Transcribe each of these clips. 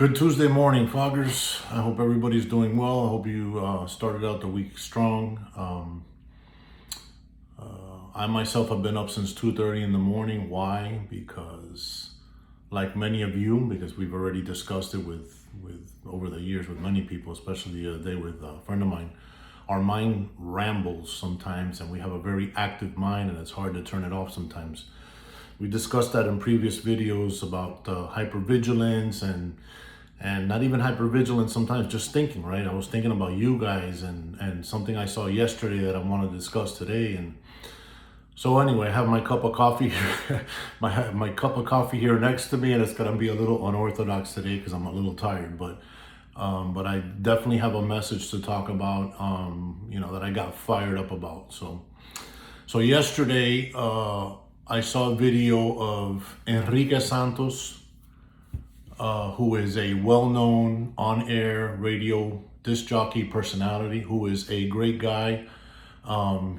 Good Tuesday morning, Foggers. I hope everybody's doing well. I hope you started out the week strong. I myself have been up since 2:30 in the morning. Why? Because, like many of you, because we've already discussed it with over the years with many people, especially the other day with a friend of mine. Our mind rambles sometimes, and we have a very active mind, and it's hard to turn it off sometimes. We discussed that in previous videos about hypervigilance and not even hypervigilance, sometimes just thinking, right? I was thinking about you guys and something I saw yesterday that I want to discuss today. And so anyway, I have my cup of coffee here, my cup of coffee here next to me, and it's gonna be a little unorthodox today because I'm a little tired, but I definitely have a message to talk about, that I got fired up about. So yesterday, I saw a video of Enrique Santos, who is a well-known on-air radio disc jockey personality, who is a great guy.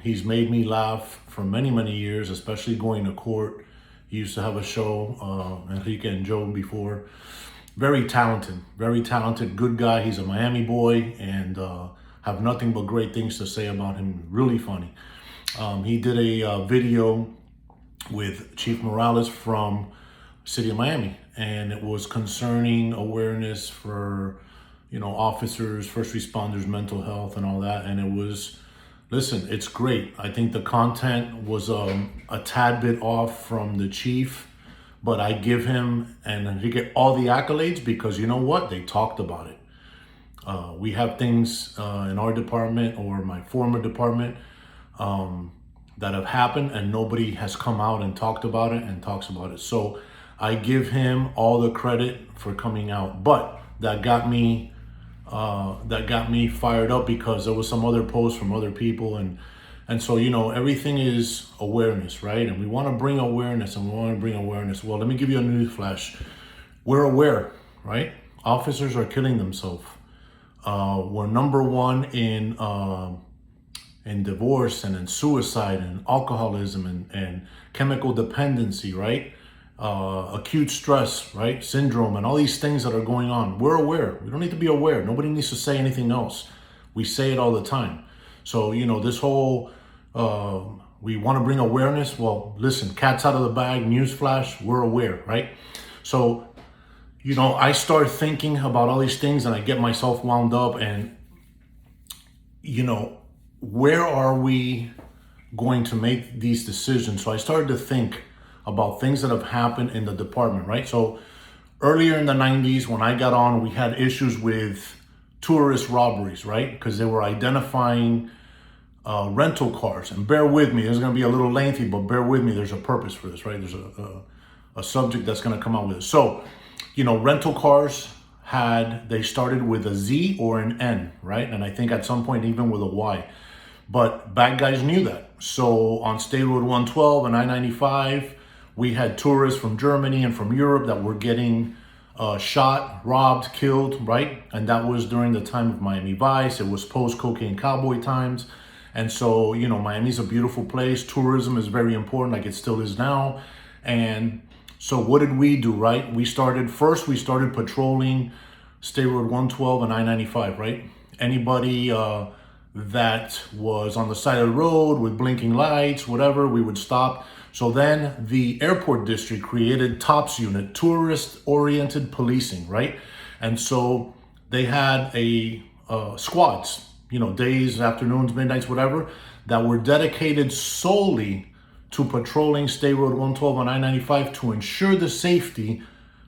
He's made me laugh for many, many years, especially going to court. He used to have a show, Enrique and Joe, before. Very talented, good guy. He's a Miami boy, and have nothing but great things to say about him. Really funny. He did a video with Chief Morales from City of Miami, and it was concerning awareness for officers, first responders, mental health, and all that. And it was, listen, it's great. I think the content was a tad bit off from the chief, but I give him and Enrique all the accolades because you know what? They talked about it. We have things in our department or my former department that have happened, and nobody has come out and talked about it and talks about it. So I give him all the credit for coming out, but that got me fired up because there was some other posts from other people, and so everything is awareness, right? And we want to bring awareness, Well, let me give you a news flash. We're aware, right? Officers are killing themselves. We're number one in divorce and in suicide and alcoholism and chemical dependency, right? Acute stress, right? Syndrome and all these things that are going on. We're aware. We don't need to be aware. Nobody needs to say anything else. We say it all the time. So, this whole, we want to bring awareness. Well, listen, cat's out of the bag, newsflash, we're aware, right? So, I start thinking about all these things and I get myself wound up and, where are we going to make these decisions? So I started to think about things that have happened in the department, right? So earlier in the 90s, when I got on, we had issues with tourist robberies, right? Because they were identifying rental cars. And bear with me, this is going to be a little lengthy, but bear with me, there's a purpose for this, right? There's a subject that's going to come out with it. So, rental cars they started with a Z or an N, right? And I think at some point even with a Y. But bad guys knew that. So on State Road 112 and I-95, we had tourists from Germany and from Europe that were getting shot, robbed, killed, right? And that was during the time of Miami Vice. It was post-cocaine cowboy times. And so, Miami's a beautiful place. Tourism is very important, like it still is now. And so what did we do, right? We started patrolling State Road 112 and I-95, right? Anybody that was on the side of the road with blinking lights, whatever, we would stop. So then the airport district created TOPS unit, tourist-oriented policing, right? And so they had squads, days, afternoons, midnights, whatever, that were dedicated solely to patrolling State Road 112 and I-95 to ensure the safety,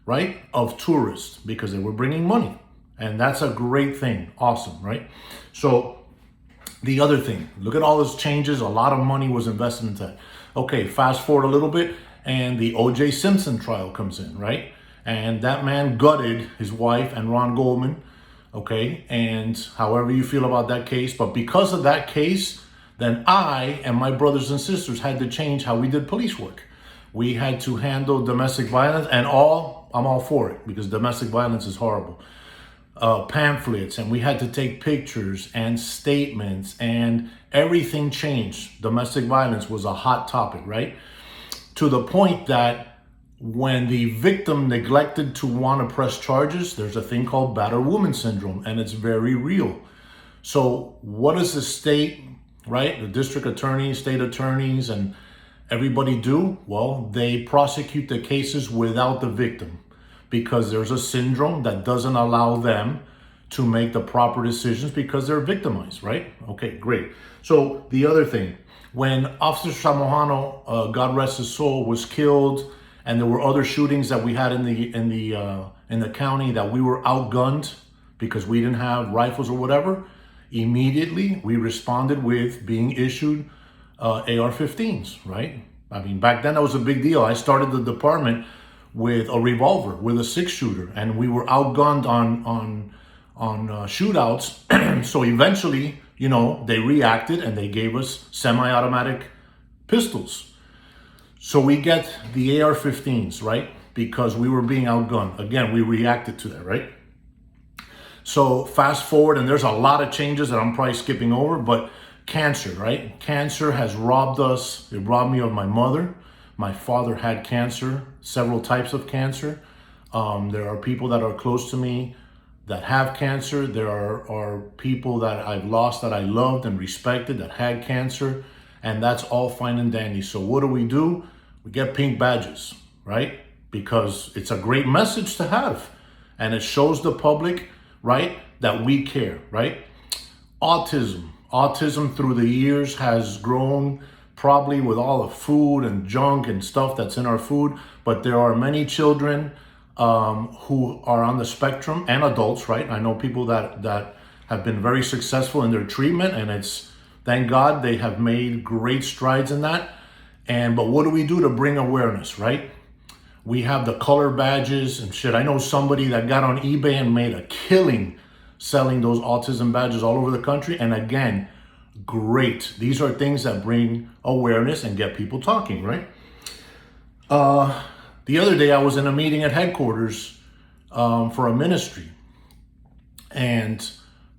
right, of tourists because they were bringing money. And that's a great thing. Awesome, right? So the other thing, look at all those changes. A lot of money was invested into that. Okay, fast forward a little bit, and the O.J. Simpson trial comes in, right? And that man gutted his wife and Ron Goldman, okay? And however you feel about that case, but because of that case, then I and my brothers and sisters had to change how we did police work. We had to handle domestic violence, and I'm all for it because domestic violence is horrible. Pamphlets, and we had to take pictures and statements, and everything changed. Domestic violence was a hot topic, right? To the point that when the victim neglected to want to press charges, there's a thing called battered woman syndrome, and it's very real. So what does the state, right, the district attorneys, state attorneys, and everybody do? Well, they prosecute the cases without the victim because there's a syndrome that doesn't allow them to make the proper decisions because they're victimized, right? Okay, great. So the other thing, when Officer Samojano, God rest his soul, was killed, and there were other shootings that we had in the county that we were outgunned because we didn't have rifles or whatever, immediately we responded with being issued AR-15s, right? I mean, back then that was a big deal. I started the department with a revolver, with a 6-shooter, and we were outgunned on shootouts. So eventually, you know, they reacted and they gave us semi-automatic pistols. So we get the AR-15s, right? Because we were being outgunned. Again, we reacted to that, right? So fast forward, and there's a lot of changes that I'm probably skipping over, but cancer, right? Cancer has robbed us. It robbed me of my mother. My father had cancer, several types of cancer. There are people that are close to me that have cancer. There are people that I've lost that I loved and respected that had cancer, and that's all fine and dandy. So what do? We get pink badges, right? Because it's a great message to have, and it shows the public, right, that we care, right? Autism through the years has grown, probably with all the food and junk and stuff that's in our food, but there are many children who are on the spectrum, and adults, right? I know people that have been very successful in their treatment, and it's, thank God, they have made great strides in that. But what do we do to bring awareness, right? We have the color badges and shit. I know somebody that got on eBay and made a killing selling those autism badges all over the country. And again, great. These are things that bring awareness and get people talking, right? The other day I was in a meeting at headquarters for a ministry, and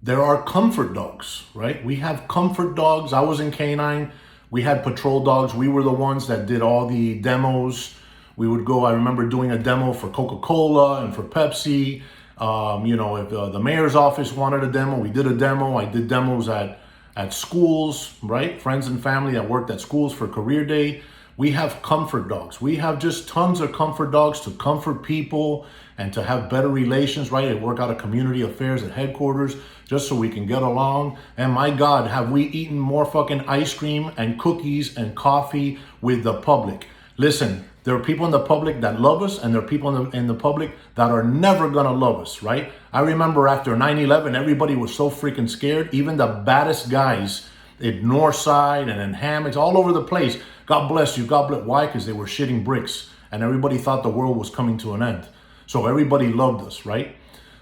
there are comfort dogs, right? We have comfort dogs. I was in K9. We had patrol dogs. We were the ones that did all the demos. We would go, I remember doing a demo for Coca-Cola and for Pepsi. You know, if the mayor's office wanted a demo, we did a demo. I did demos at schools, right? Friends and family that worked at schools for career day. We have comfort dogs. We have just tons of comfort dogs to comfort people and to have better relations, right? They work out of community affairs at headquarters just so we can get along. And my God, have we eaten more fucking ice cream and cookies and coffee with the public? Listen, there are people in the public that love us, and there are people in the public that are never gonna love us, right? I remember after 9/11, everybody was so freaking scared. Even the baddest guys in Northside and in hammocks all over the place. God bless you, God bless. Why? Because they were shitting bricks, and everybody thought the world was coming to an end. So everybody loved us, right?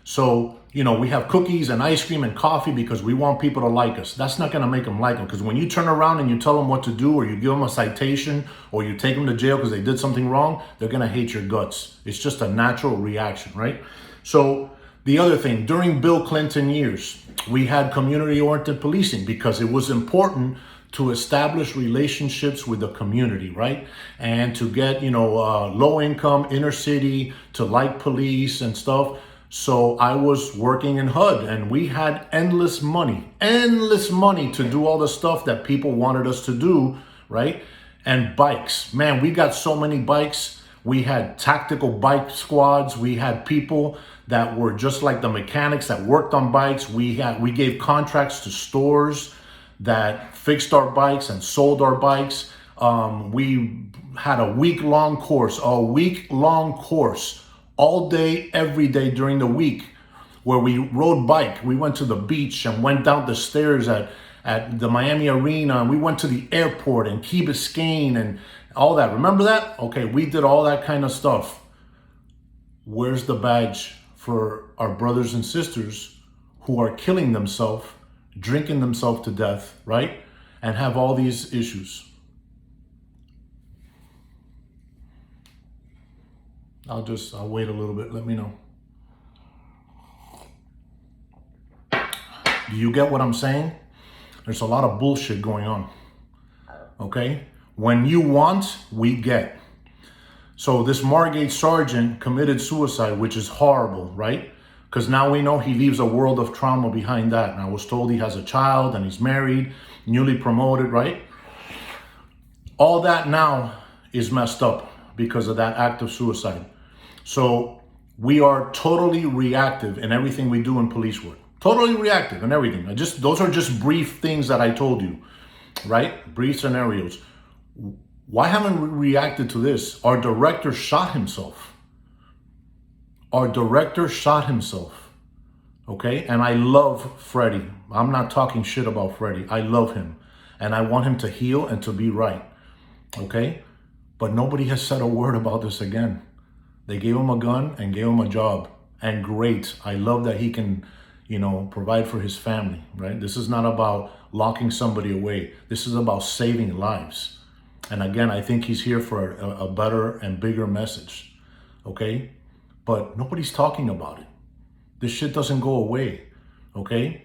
So, you know, we have cookies and ice cream and coffee because we want people to like us. That's not going to make them like them, because when you turn around and you tell them what to do, or you give them a citation, or you take them to jail because they did something wrong, they're going to hate your guts. It's just a natural reaction, right? So the other thing, during Bill Clinton years, we had community-oriented policing because it was important to establish relationships with the community, right? And to get, you know, low income, inner city to like police and stuff. So I was working in HUD, and we had endless money to do all the stuff that people wanted us to do, right? And bikes, man, we got so many bikes. We had tactical bike squads. We had people that were just like the mechanics that worked on bikes. We gave contracts to stores that fixed our bikes and sold our bikes. We had a week-long course all day, every day during the week, where we rode bike. We went to the beach and went down the stairs at the Miami Arena, and we went to the airport and Key Biscayne and all that. Remember that? Okay, we did all that kind of stuff. Where's the badge for our brothers and sisters who are killing themselves, drinking themselves to death, right? And have all these issues? I'll wait a little bit. Let me know. Do you get what I'm saying? There's a lot of bullshit going on. Okay? When you want, we get. So this Margate sergeant committed suicide, which is horrible, right? Because now we know he leaves a world of trauma behind that. And I was told he has a child and he's married, newly promoted, right? All that now is messed up because of that act of suicide. So we are totally reactive in everything we do in police work. Totally reactive in everything. Those are just brief things that I told you, right? Brief scenarios. Why haven't we reacted to this? Our director shot himself. Our director shot himself. Okay? And I love Freddie. I'm not talking shit about Freddie. I love him. And I want him to heal and to be right. Okay? But nobody has said a word about this again. They gave him a gun and gave him a job. And great. I love that he can, provide for his family, right? This is not about locking somebody away. This is about saving lives. And again, I think he's here for a better and bigger message, okay? But nobody's talking about it. This shit doesn't go away, okay?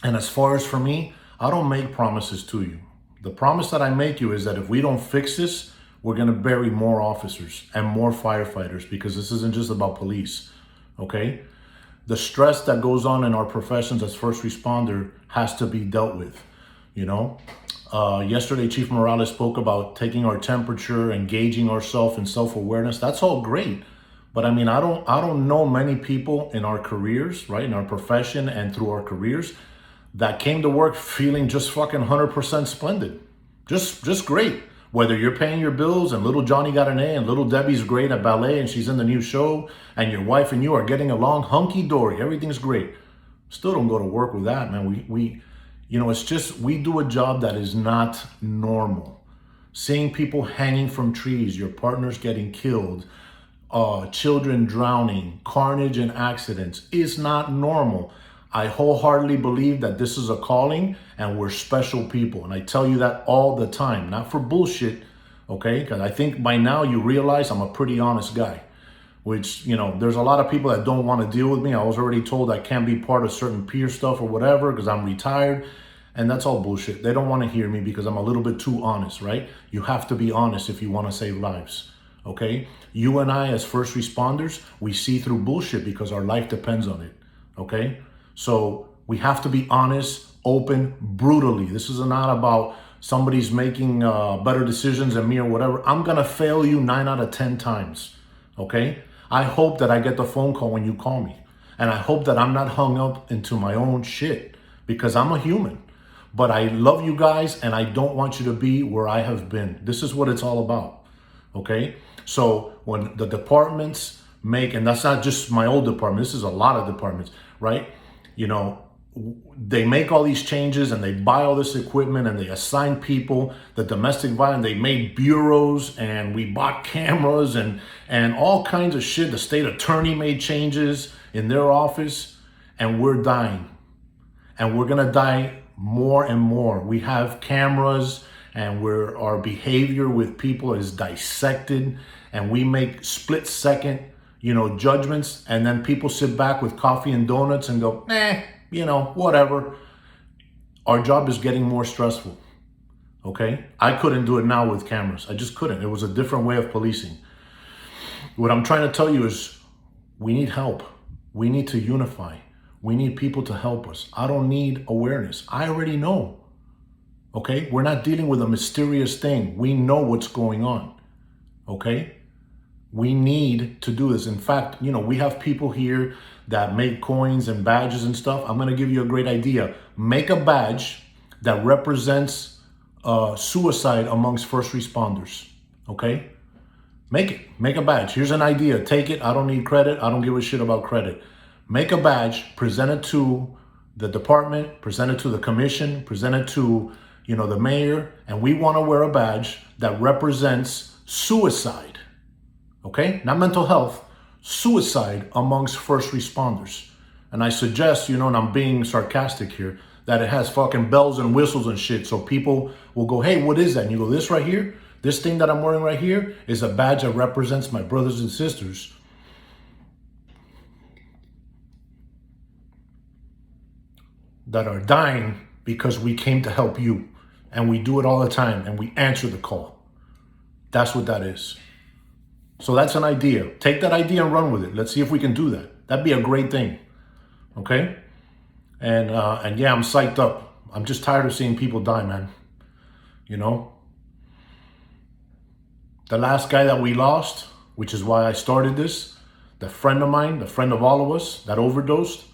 And as far as for me, I don't make promises to you. The promise that I make you is that if we don't fix this, we're gonna bury more officers and more firefighters, because this isn't just about police, okay? The stress that goes on in our professions as first responder has to be dealt with, Yesterday, Chief Morales spoke about taking our temperature, engaging ourselves in self-awareness. That's all great. But I mean, I don't know many people in our careers, right? In our profession and through our careers that came to work feeling just fucking 100% splendid. Just great. Whether you're paying your bills and little Johnny got an A and little Debbie's great at ballet and she's in the new show and your wife and you are getting along hunky-dory, everything's great. Still don't go to work with that, man. It's just, we do a job that is not normal. Seeing people hanging from trees, your partners getting killed, children drowning, carnage and accidents is not normal. I wholeheartedly believe that this is a calling and we're special people. And I tell you that all the time, not for bullshit, okay? Because I think by now you realize I'm a pretty honest guy, which, there's a lot of people that don't want to deal with me. I was already told I can't be part of certain peer stuff or whatever because I'm retired. And that's all bullshit. They don't want to hear me because I'm a little bit too honest, right? You have to be honest if you want to save lives, okay? You and I as first responders, we see through bullshit because our life depends on it, okay? So we have to be honest, open, brutally. This is not about somebody's making better decisions than me or whatever. I'm going to fail you 9 out of 10 times, okay? I hope that I get the phone call when you call me. And I hope that I'm not hung up into my own shit because I'm a human. But I love you guys and I don't want you to be where I have been. This is what it's all about, okay? So when the departments make, and that's not just my old department, this is a lot of departments, right? They make all these changes and they buy all this equipment and they assign people, the domestic violence, they made bureaus and we bought cameras and all kinds of shit. The state attorney made changes in their office and we're dying. And we're gonna die more and more. We have cameras and our behavior with people is dissected and we make split second, judgments, and then people sit back with coffee and donuts and go, whatever. Our job is getting more stressful, okay? I couldn't do it now with cameras. I just couldn't. It was a different way of policing. What I'm trying to tell you is we need help. We need to unify. We need people to help us. I don't need awareness. I already know, okay? We're not dealing with a mysterious thing. We know what's going on, okay? We need to do this. In fact, we have people here that make coins and badges and stuff. I'm going to give you a great idea. Make a badge that represents suicide amongst first responders, okay? Make it. Make a badge. Here's an idea. Take it. I don't need credit. I don't give a shit about credit. Make a badge, present it to the department, present it to the commission, present it to, the mayor, and we want to wear a badge that represents suicide, okay? Not mental health, suicide amongst first responders. And I suggest, and I'm being sarcastic here, that it has fucking bells and whistles and shit. So people will go, hey, what is that? And you go, this right here, this thing that I'm wearing right here is a badge that represents my brothers and sisters that are dying because we came to help you. And we do it all the time and we answer the call. That's what that is. So that's an idea. Take that idea and run with it. Let's see if we can do that. That'd be a great thing. Okay? And yeah, I'm psyched up. I'm just tired of seeing people die, man. You know? The last guy that we lost, which is why I started this, the friend of mine, the friend of all of us that overdosed,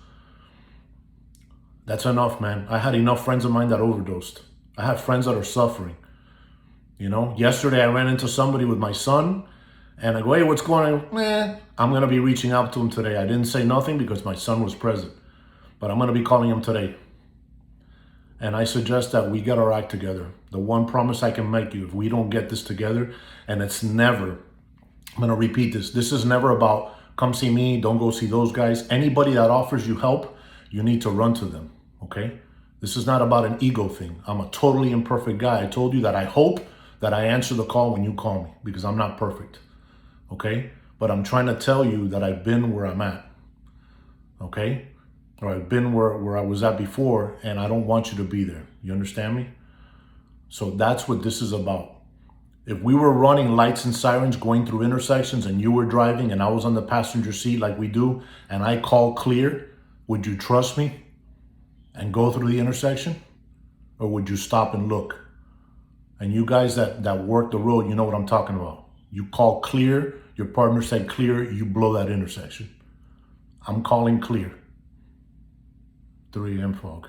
that's enough, man. I had enough friends of mine that overdosed. I have friends that are suffering. You know, yesterday I ran into somebody with my son and I go, hey, what's going on? I'm going to be reaching out to him today. I didn't say nothing because my son was present, but I'm going to be calling him today. And I suggest that we get our act together. The one promise I can make you, if we don't get this together, and it's never, I'm going to repeat this. This is never about come see me, don't go see those guys. Anybody that offers you help, you need to run to them, okay? This is not about an ego thing. I'm a totally imperfect guy. I told you that I hope that I answer the call when you call me because I'm not perfect, okay? But I'm trying to tell you that I've been where I'm at, okay? Or I've been where I was at before, and I don't want you to be there. You understand me? So that's what this is about. If we were running lights and sirens going through intersections and you were driving and I was on the passenger seat like we do, and I call clear, would you trust me and go through the intersection? Or would you stop and look? And you guys that work the road, you know what I'm talking about. You call clear, your partner said clear, you blow that intersection. I'm calling clear. 3 a.m. fog.